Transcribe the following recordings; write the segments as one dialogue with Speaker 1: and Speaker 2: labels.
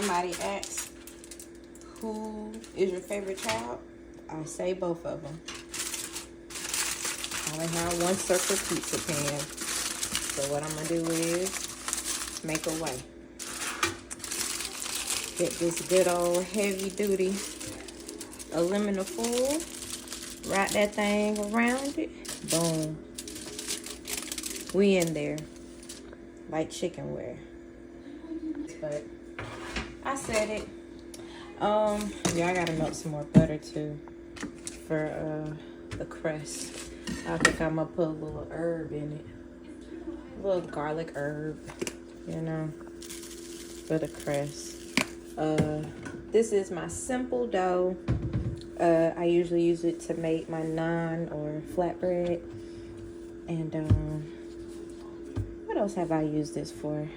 Speaker 1: somebody asks, who is your favorite child? I say both of them. I only have one circle pizza pan. So what I'm going to do is make a way. Get this good old heavy duty aluminum foil. Wrap that thing around it. Boom. We in there. Like chickenware. But I said it. Yeah, I gotta melt some more butter too for the crust. I think I'm gonna put a little herb in it. A little garlic herb, you know, for the crust. This is my simple dough. I usually use it to make my naan or flatbread. And what else have I used this for?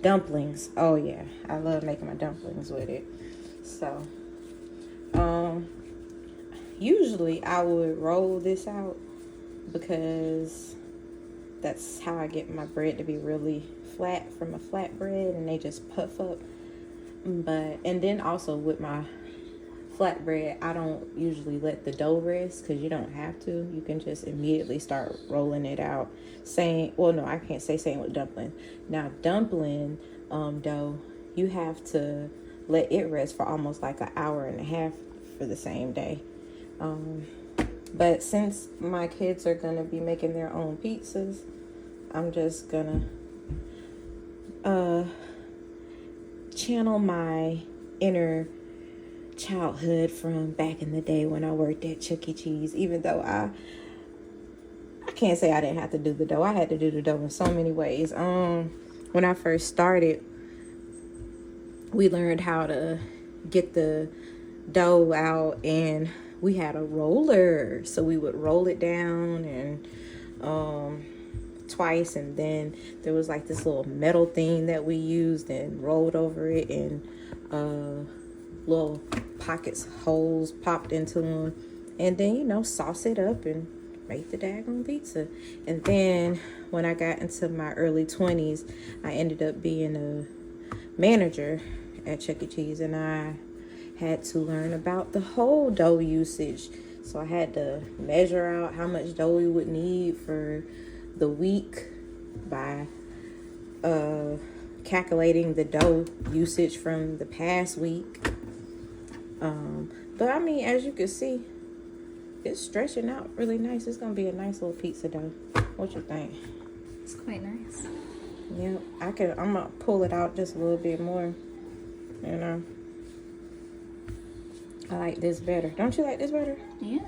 Speaker 1: Dumplings. Oh yeah, I love making my dumplings with it. So usually I would roll this out because that's how I get my bread to be really flat from a flatbread, and they just puff up. And then also with my flatbread, I don't usually let the dough rest because you don't have to. You can just immediately start rolling it out. Well, no, I can't say same with dumpling. Now, dumpling dough, you have to let it rest for almost like an hour and a half for the same day. But since my kids are going to be making their own pizzas, I'm just going to channel my inner childhood from back in the day when I worked at Chuck E. Cheese. Even though I can't say I didn't have to do the dough. I had to do the dough in so many ways. When I first started, we learned how to get the dough out, and we had a roller, so we would roll it down and twice, and then there was like this little metal thing that we used and rolled over it, and little pockets, holes popped into them, and then, you know, sauce it up and make the daggone pizza. And then when I got into my early 20s, I ended up being a manager at Chuck E. Cheese, and I had to learn about the whole dough usage. So I had to measure out how much dough we would need for the week by calculating the dough usage from the past week. But I mean, as you can see, it's stretching out really nice. It's gonna be a nice little pizza dough. What you think?
Speaker 2: It's quite nice.
Speaker 1: Yeah, I'm gonna pull it out just a little bit more. You know, I like this better. Don't you like this better?
Speaker 2: Yeah.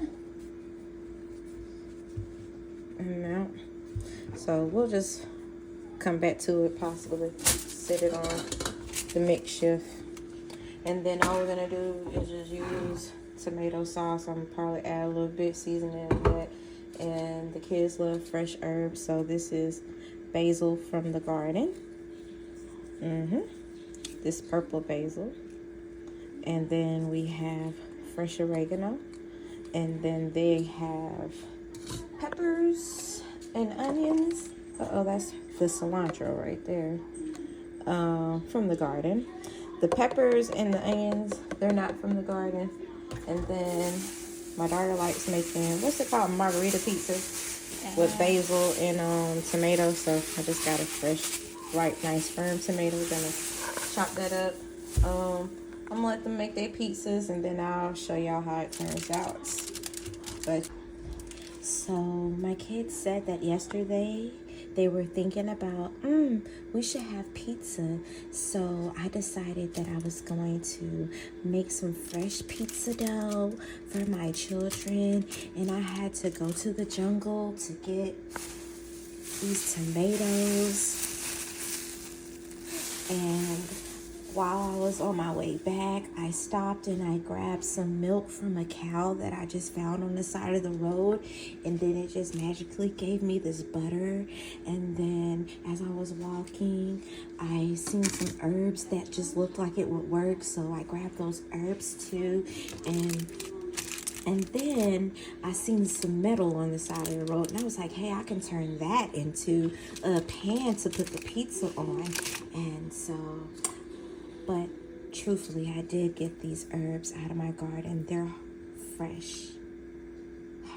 Speaker 1: No. So we'll just come back to it, possibly set it on the mix shift, and then all we're gonna do is just use tomato sauce. I'm gonna probably add a little bit seasoning to that, and the kids love fresh herbs, so this is basil from the garden. This purple basil, and then we have fresh oregano, and then they have peppers and onions. That's the cilantro right there, from the garden. The peppers and the onions, they're not from the garden. And then my daughter likes making, what's it called, margarita pizza with basil and tomato. So I just got a fresh, ripe, nice, firm tomato. We're gonna chop that up. I'm gonna let them make their pizzas, and then I'll show y'all how it turns out. But so my kids said that yesterday they were thinking about, we should have pizza. So I decided that I was going to make some fresh pizza dough for my children. And I had to go to the jungle to get these tomatoes. And while I was on my way back, I stopped and I grabbed some milk from a cow that I just found on the side of the road. And then it just magically gave me this butter. And then as I was walking, I seen some herbs that just looked like it would work. So I grabbed those herbs too. And then I seen some metal on the side of the road, and I was like, hey, I can turn that into a pan to put the pizza on. And so, but truthfully, I did get these herbs out of my garden. They're fresh,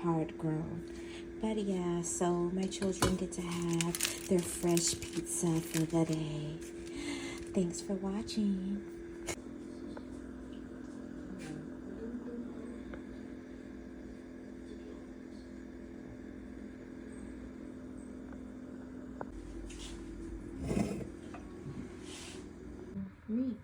Speaker 1: hard grown. But yeah, so my children get to have their fresh pizza for the day. Thanks for watching. Me.